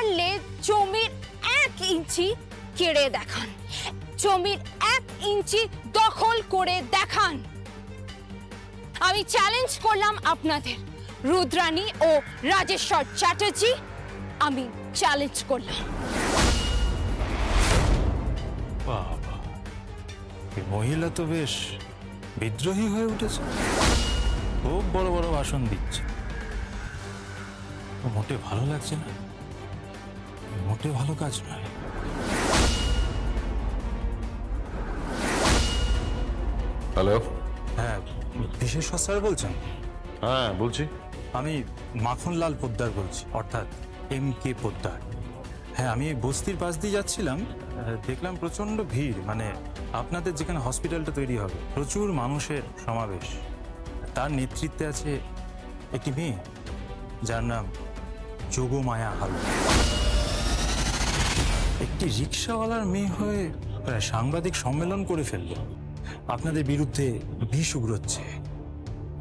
পারলে জমির 1 ইঞ্চি কেড়ে দেখান, জমির 1 ইঞ্চি দখল করে দেখান। আমি চ্যালেঞ্জ করলাম আপনাদের, রুদ্রাণী ও রাজেশ্বর চ্যাটার্জি, আমি চ্যালেঞ্জ করলাম। বাবা, এই মহিলা তো বেশ বিদ্রোহী হয়ে উঠেছে, খুব বড় বড় ভাষণ দিচ্ছে। মোটে ভালো লাগছে না, মোটে ভালো কাজ নয়। হ্যালো, হ্যাঁ, বিশেষ স্যার বলছেন? হ্যাঁ বলছি। আমি মাখনলাল পোদ্দার বলছি, অর্থাৎ MK পোদ্দার। হ্যাঁ, আমি বস্তির পাশ দিয়ে যাচ্ছিলাম, দেখলাম প্রচণ্ড ভিড়, মানে আপনাদের যেখানে হসপিটালটা তৈরি হবে প্রচুর মানুষের সমাবেশ। তার নেতৃত্বে আছে একটি মেয়ে, যার নাম যোগমায়া হালদার। একটি রিক্সাওয়ালার মেয়ে হয়ে প্রায় সাংবাদিক সম্মেলন করে ফেলল, আপনাদের বিরুদ্ধে বিষ উগড়োচ্ছে,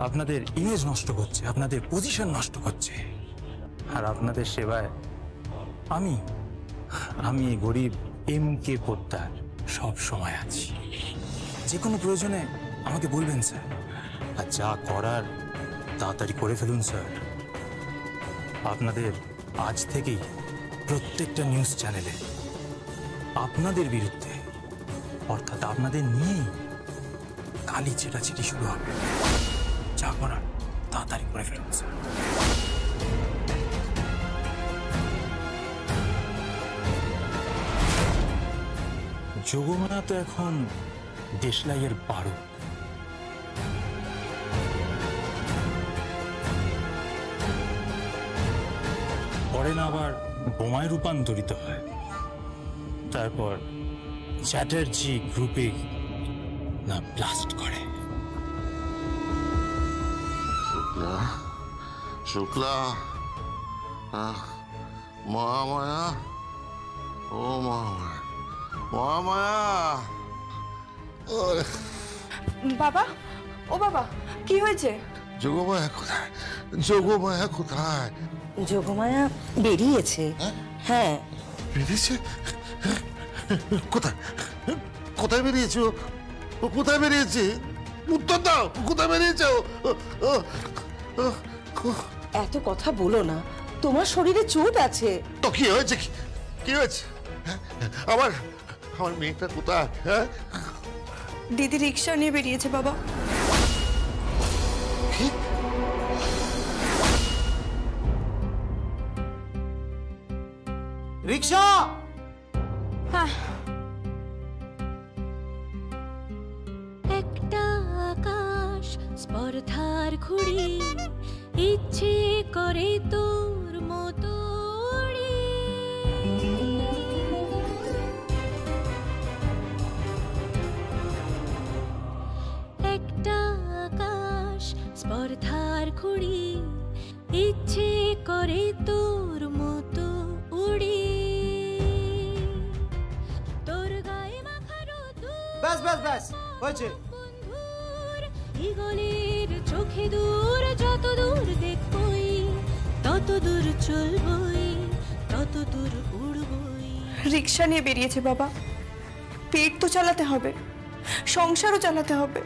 আপনাদের ইমেজ নষ্ট করছে, আপনাদের পজিশন নষ্ট করছে। আর আপনাদের সেবায় আমি গরিব MK পোদ্দার সব সময় আছি। যে কোনো প্রয়োজনে আমাকে বলবেন স্যার, আর যা করার তাড়াতাড়ি করে ফেলুন স্যার। আপনাদের আজ থেকেই প্রত্যেকটা নিউজ চ্যানেলে আপনাদের বিরুদ্ধে, অর্থাৎ আপনাদের নিয়েই কালি ছেটাছেটি শুরু হবে। যা করার তাড়াতাড়ি করে ফেলুন স্যার। যোগমায়া তো এখন দেশলাইয়ের বারো। পরে না আবার বোমায় রূপান্তরিত হয়, তারপর চ্যাটার্জি গ্রুপে না ব্লাস্ট করে। শুক্লা, মহামায়া, ও মহামায়া, মহামায়া। বাবা, ও বাবা, কি হয়েছে? যোগমায়া কোথায়? যোগমায়া কোথায়? যোগমায়া বেরিয়েছে। হ্যাঁ, বেরিয়েছে? কোথায়? কোথায় বেরিয়েছে? ও কোথায় বেরিয়েছে? উত্তর দাও, কোথায় বেরিয়েছে? এত কথা বলো না, তোমার শরীরে চোট আছে। তো কি হয়েছে? কি হয়েছে? আমার আমার মেয়েটা কোথায়? হ্যাঁ, দিদি রিক্সা নিয়ে বেরিয়েছে বাবা। রিক্সা! একটা আকাশ স্পর্ধার ঘুড়ি, ইচ্ছে করে তোর মতো উড়ি। একটা আকাশ স্পর্ধার ঘুড়ি, ইচ্ছে করে তোর মতো উড়ি। তোর গায়ে মাখানো ব্যাস ব্যাস ব্যাস, হয়েছে। বন্ধুর ইগলের চোখে দূর, যত দূর দেখবই তত দূর চলবই, তত দূর উড়বই। রিক্সা নিয়ে বেরিয়েছে বাবা, পেট তো চালাতে হবে, সংসারও চালাতে হবে।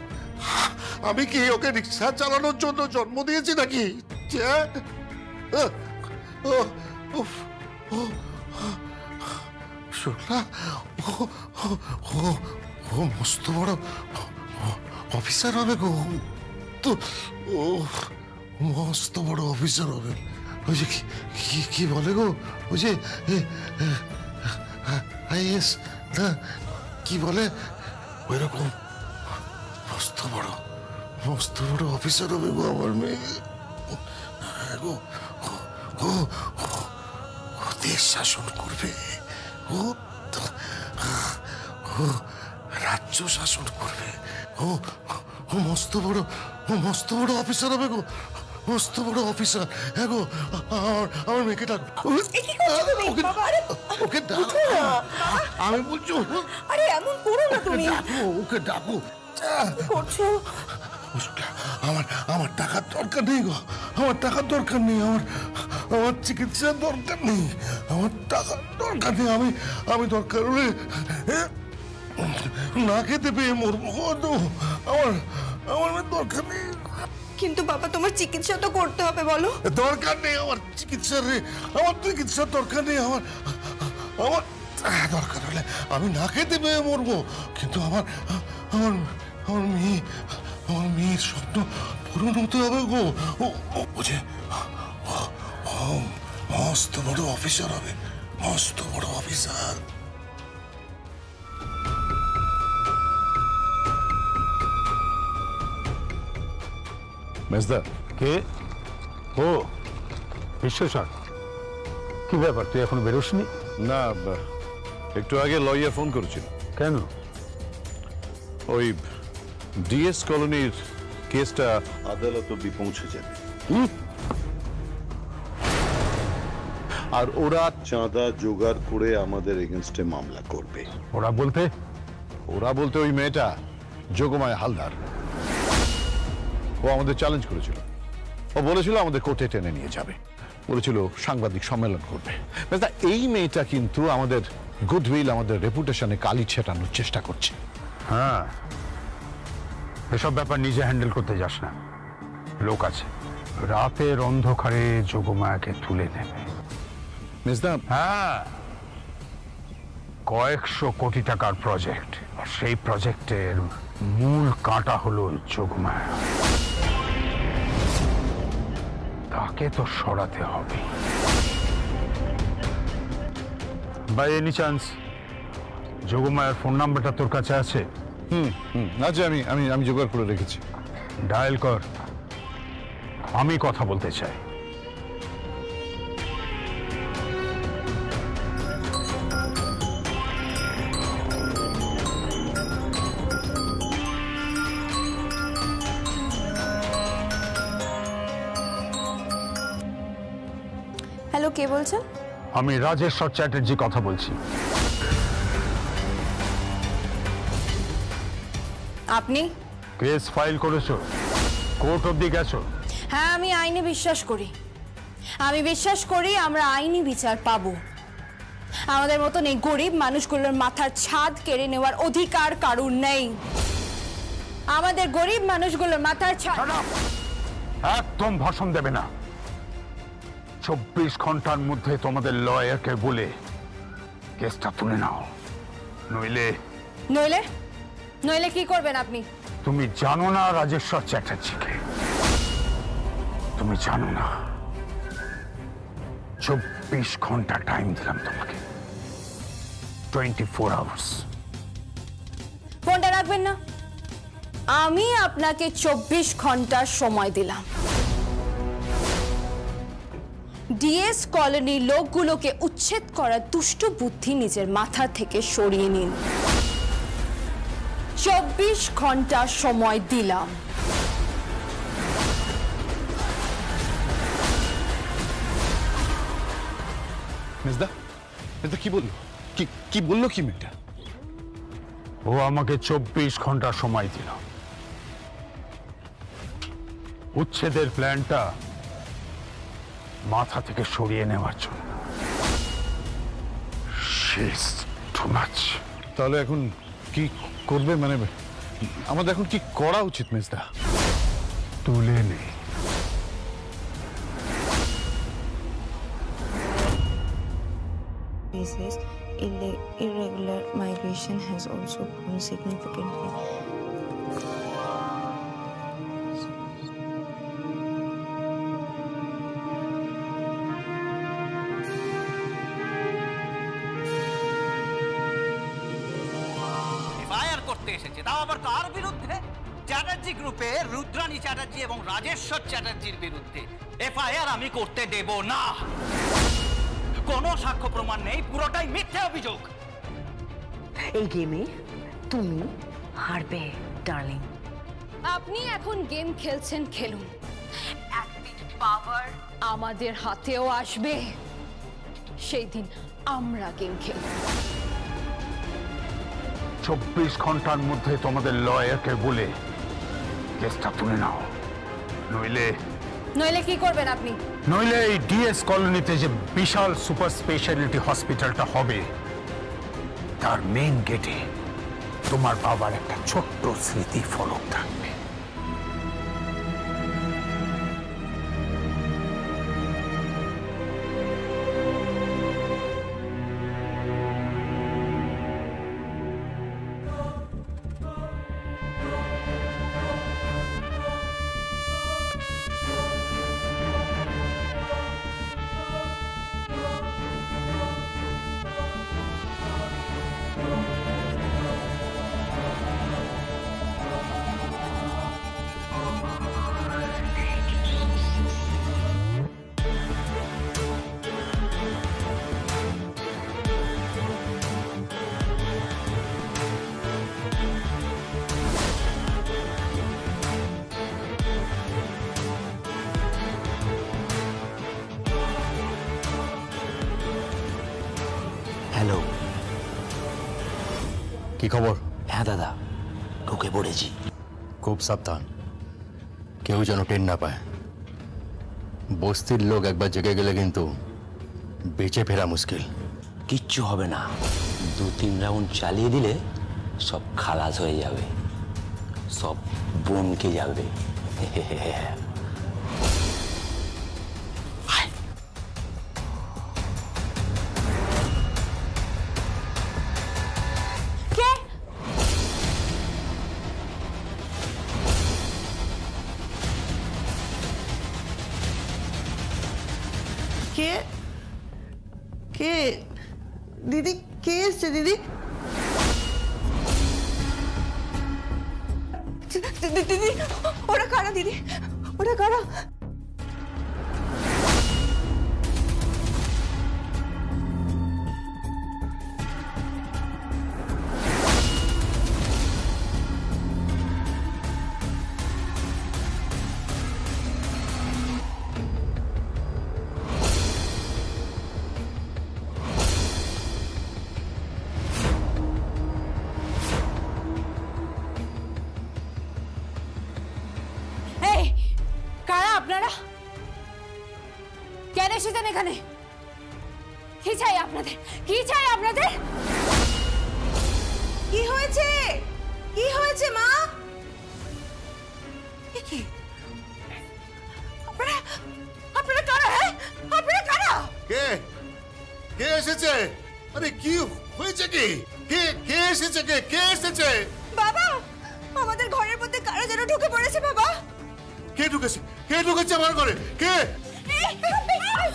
আমি কি ওকে রিক্সা চালানোর জন্য জন্ম দিয়েছি নাকি? শুক্লা, ও মস্ত বড় অফিসার হবে গো। তো ও মস্ত বড় অফিসার হবে। ওই যে কি বলে গো, ওই যে IAS না কি বলে, ওই রকম মস্ত বড় অফিসার হবে গো আমার মেয়ে। গো ও দেশ শাসন করবে, ও রাজ্য শাসন করবে। ও মস্ত বড় অফিসার হবে গো, মস্ত বড় অফিসার। হ্যাঁ গো, আমার মেয়েকে ডাক। ওকে ডাকো, আমি বলছি। আরে এমন করো না তুমি, ওকে ডাকো। করছো? আমার টাকার দরকার নেই গো, আমার টাকার দরকার নেই। আমার চিকিৎসার দরকার নেই, আমার টাকার দরকার নেই। আমি দরকার হলে না খেতে পেয়ে মরবো। আমার দরকার নেই। কিন্তু বাবা তোমার চিকিৎসা তো করতে হবে, বলো। দরকার নেই আমার চিকিৎসার দরকার নেই। আমার দরকার হলে আমি না খেতে পেয়ে মরবো, কিন্তু আমার মেয়ের স্বপ্ন পূরণ হতে হবে গো। ও যে মস্ত বড় অফিসার হবে, মস্ত বড় অফিসার। মেজদা কে? ও বিশ্বসার, কি ব্যাপার, তুই এখন বেরোসনি? না, একটু আগে লয়ার ফোন করেছিল। কেন? ওই ডিএস কলোনির কেসটা আদালত অব্দি পৌঁছে যাবে, আর ওরা চাঁদা জোগাড় করে আমাদের এগেনস্টে মামলা করবে। ওরা বলতে ওই মেয়েটা যোগমায়া হালদার, ও আমাদের চ্যালেঞ্জ করেছিল। ও বলেছিল আমাদের কোর্টে টেনে নিয়ে যাবে, বলেছিল সাংবাদিক সম্মেলন করবে। এই মেয়েটা কিন্তু আমাদের গুডউইল, আমাদের রেপুটেশনে কালি ছেটানোর চেষ্টা করছে। হ্যাঁ, এসব ব্যাপার নিজে হ্যান্ডেল করতে যাস না, লোক আছে রাতের অন্ধকারে যোগমায়াকে তুলে নেবে। মেজদা, হ্যাঁ, কয়েকশো কোটি টাকার প্রজেক্ট, আর সেই প্রজেক্টের মূল কাঁটা হলো যোগমায়া। তাকে তো সরাতে হবে। বাই এনি চান্স যোগমায়ার ফোন নাম্বারটা তোর কাছে আছে? আচ্ছা, আমি জোগাড় করে রেখেছি। ডায়াল কর, আমি কথা বলতে চাই। হ্যালো, কে বলছেন? আমি রাজেশ্বর চ্যাটার্জি কথা বলছি। আপনি? কেস ফাইল করেছো, কোর্ট অব্দি গেছো? হ্যাঁ, আমি আইনে বিশ্বাস করি। আমি বিশ্বাস করি আমরা আইনি বিচার পাবো। আমাদের মতন এই গরিব মানুষগুলোর মাথার ছাদ কেড়ে নেওয়ার অধিকার কারুর নেই। আমাদের গরিব মানুষগুলোর মাথার ছাদ। একদম ভাষণ দেবে না। 24 ঘন্টার মধ্যে তোমাদের লয়ারকে বলে কেসটা তুলে নাও, নইলে নইলে কি করবেন আপনি? তুমি জানো না রাজেশ্বর চ্যাটার্জিকে, তুমি জানো না। 24 ঘন্টা টাইম দিলাম তোমাকে, 24 আওয়ার্স। ফোনটা রাখবেন না? আমি আপনাকে 24 ঘন্টার সময় দিলাম। ডিএস কলোনির লোকগুলোকে উচ্ছেদ করার দুষ্ট বুদ্ধি নিজের মাথা থেকে সরিয়ে নিন। 24 ঘন্টা সময় দিলাম। মেজদা কি বললো? কি বললো কি মেয়েটা? ও আমাকে 24 ঘন্টা সময় দিল উচ্ছেদের প্ল্যানটা মাথা থেকে সরিয়ে নেওয়ার জন্য। তাহলে এখন কি করবে? মানে আমাদের এখন কি করা উচিত মেজদা? তুলে নে। Irregular migration has also grown significantly. এসেছে, তাও আবার কার বিরুদ্ধে? চ্যাটার্জি গ্রুপের রুদ্রানী চ্যাটার্জি এবং রাজেশ্বর চ্যাটার্জির বিরুদ্ধে। এফআইআর আমি করতে দেব না। কোনো সাক্ষ্য প্রমাণ নেই, পুরোটাই মিথ্যে অভিযোগ। এই গেমে তুমি হারবে ডার্লিং। আপনি এখন গেম খেলছেন, খেলুন। একদিন পাওয়ার আমাদের হাতেও আসবে, সেই দিন আমরা গেম খেলব। 24 ঘন্টার মধ্যে তোমাদের লয়ারকে বলে কেসটা তুলে নাও, নইলে নইলে কি করবেন আপনি? নইলে এই ডিএস কলোনিতে যে বিশাল সুপার স্পেশালিটি হসপিটালটা হবে তার মেইন গেটে তোমার বাবার একটা ছোট্ট স্মৃতি ফলক থাকবে। হ্যালো, কি খবর? হ্যাঁ দাদা, ঢুকে পড়েছি। খুব সাবধান, কেউ যেন টের না পায়। বস্তির লোক একবার জেগে গেলে কিন্তু বেঁচে ফেরা মুশকিল। কিচ্ছু হবে না, 2-3 রাউন্ড চালিয়ে দিলে সব খালাস হয়ে যাবে, সব বনকে যাবে। কে কে দিদি, কে এসছে দিদি? দিদি ওরা কারা? দিদি ওরা কারা? আপনারা কেন এসেছেন এখানে? কি চাই আপনাদের? কি চাই আপনাদের? কি হয়েছে? কি হয়েছে মা? কি আপনারা আপনারা কারা? হ্যাঁ, আপনারা কারা? কে কে এসেছে? আরে কি হয়েছে? কি কে কে এসেছে? কে কে এসেছে? বাবা, আমাদের ঘরের মধ্যে কারা যেন ঢুকে পড়েছে। বাবা, কে ঢুকেছে? কে ঢুকেছে আমার ঘরে? কে?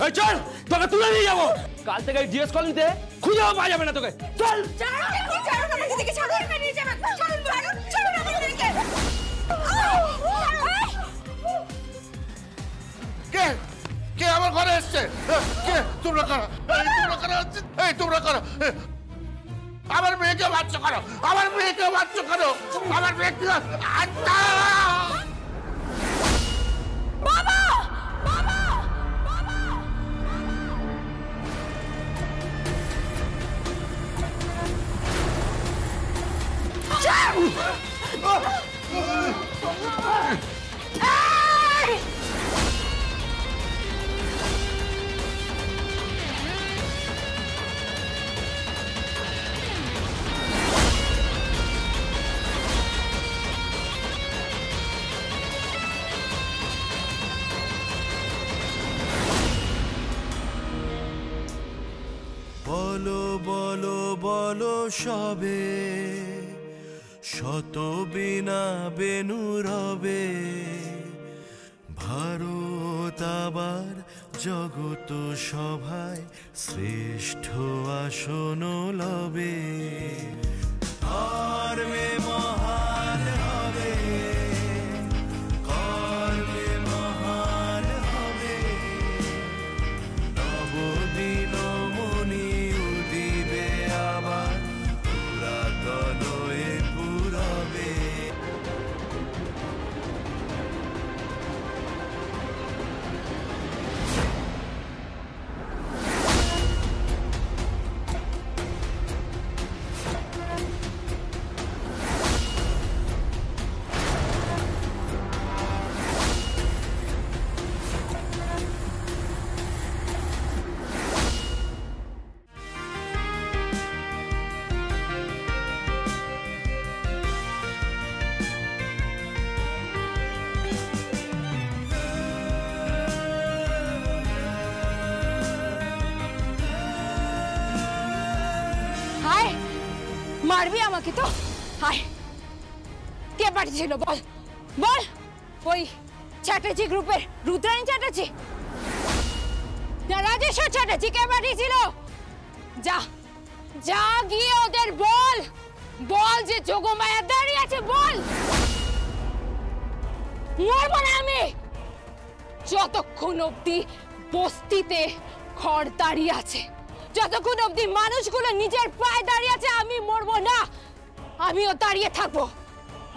এই চল, তোকে তুলে নিয়ে যাবো। কাল থেকে ডিএস কলোনিতে খুঁজেও পাওয়া যাবে না তোকে। চল ছাড়ুন আমাকে, দিকে ছাড়ুন, নিয়ে যাবেন। ছাড়ুন, ছাড়ুন আমাকে দিকে। কে কে আমার ঘরে এসেছে? কে? তোমরা কারা? তোমরা কারা? এই তোমরা কারা? আমার মেয়েকে বাচ্চা করো, আমার মেয়েকে বাচ্চা করো, আমার মেয়েকে। বাবা, বলো বলো বলো সবে, শত বিনা বেনু রবে। ভারত আবার জগত সভায় শ্রেষ্ঠ আসন লবে। ধর্মে মহান হবে, কর্মে মহান হবে। নবদিন মনি উদিবে আবার, পুরাতন এ পুরবে। আয়, মারবি আমাকে তো? আয়, কে পাঠিয়েছিল বল বল। ওই চ্যাটার্জি গ্রুপের রুদ্রাণী চ্যাটার্জি না রাজেশ্বর চ্যাটার্জি কে পাঠিয়েছিল? যা যা গিয়ে ওদের বল, বল যে যোগমায়া দাঁড়িয়ে আছে, বল। মরবো না আমি যতক্ষণ অব্দি বস্তিতে ঘর দাঁড়িয়ে আছে, যতক্ষণ অব্দি মানুষগুলো নিজের পায়ে দাঁড়িয়ে আছে, আমি মরবো না। আমিও দাঁড়িয়ে থাকবো,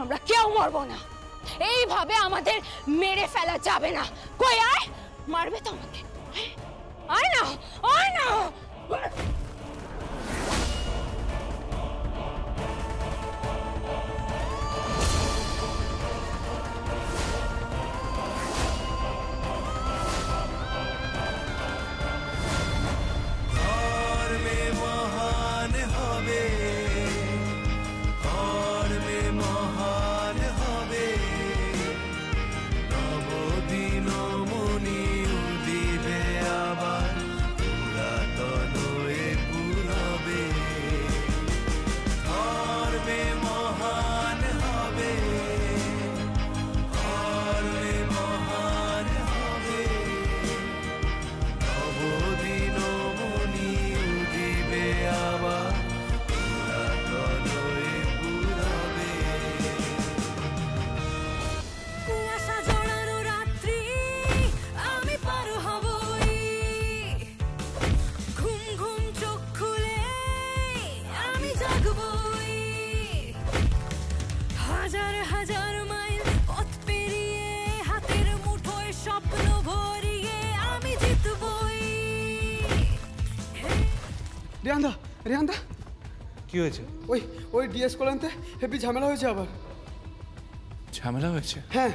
আমরা কেউ মরবো না। এইভাবে আমাদের মেরে ফেলা যাবে না। কই আয়, মারবে তো আমাকে? আয় না, আয় না। রেহানদা, রেহানদা কি হয়েছে? ওই ডিএস কলোনিতে হেভি ঝামেলা হয়েছে আবার। ঝামেলা হয়েছে? হ্যাঁ।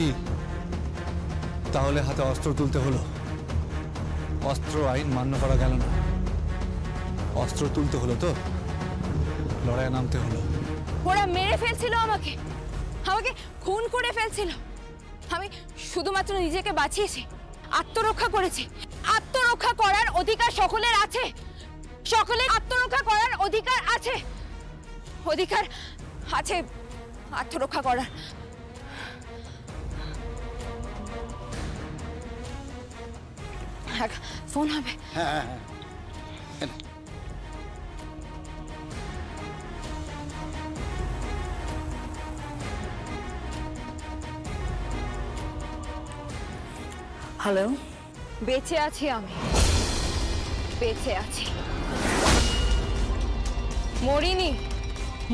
কি তাহলে হাতে অস্ত্র তুলতে হলো? অস্ত্র আইন মান্য করা গেল না, অস্ত্র তুলতে হলো তো লড়াইয়ে নামতে হলো। ওরা মেরে ফেলছিল আমাকে, আমাকে খুন করে ফেলছিল। আমি শুধুমাত্র নিজেকে বাঁচিয়েছি, আত্মরক্ষা করেছি। আত্মরক্ষা করার অধিকার সকলের আছে, সকলের আত্মরক্ষা করার অধিকার আছে, অধিকার আছে আত্মরক্ষা করার। ফোন হবে? হ্যাঁ। হ্যালো, বেঁচে আছি আমি, বেঁচে আছি, মরিনি,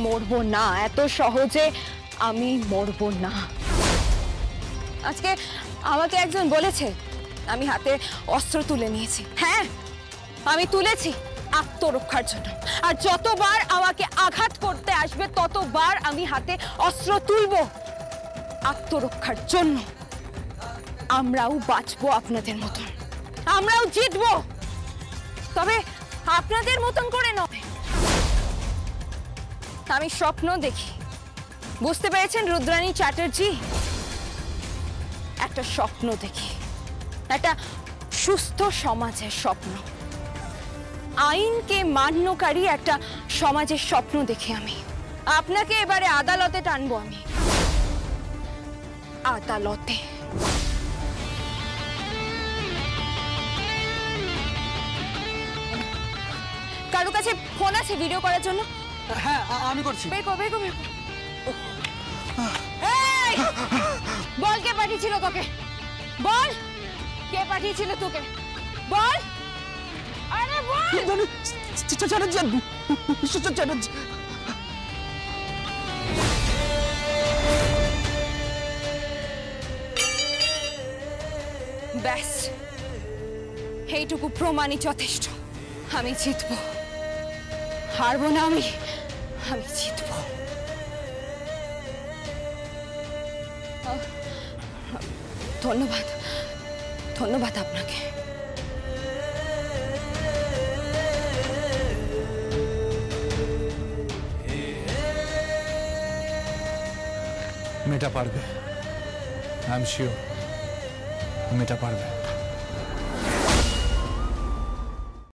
মরবো না। এত সহজে আমি মরব না। আজকে আমাকে একজন বলেছে আমি হাতে অস্ত্র তুলে নিয়েছি। হ্যাঁ, আমি তুলেছি আত্মরক্ষার জন্য। আর যতবার আমাকে আঘাত করতে আসবে ততবার আমি হাতে অস্ত্র তুলব আত্মরক্ষার জন্য। আমরাও বাঁচবো আপনাদের মতন, আমরাও জিতবো, তবে আপনাদের মতন করে নয়। আমি স্বপ্ন দেখি, বুঝতে পেরেছেন রুদ্রাণী চ্যাটার্জি? একটা স্বপ্ন দেখি, একটা সুস্থ সমাজের স্বপ্ন, আইনকে মান্যকারী একটা সমাজের স্বপ্ন দেখি আমি। আপনাকে এবারে আদালতে টানবো আমি, আদালতে। কারো কাছে ফোন আছে ভিডিও করার জন্য? হ্যাঁ, আমি করছি। বের কর, বের কর, বের কর। এই, বল কে পাঠিয়েছিল তোকে? বল কে পাঠিয়েছিল তোকে? বল, আরে বল। চ্যাটার্জি। ব্যাস, এইটুকু প্রমাণই যথেষ্ট। আমি জিতবো, হারবো না আমি, আমি জিতবো। ধন্যবাদ, ধন্যবাদ আপনাকে। মেয়েটা পারবে, আই এম শিওর মেয়েটা পারবে।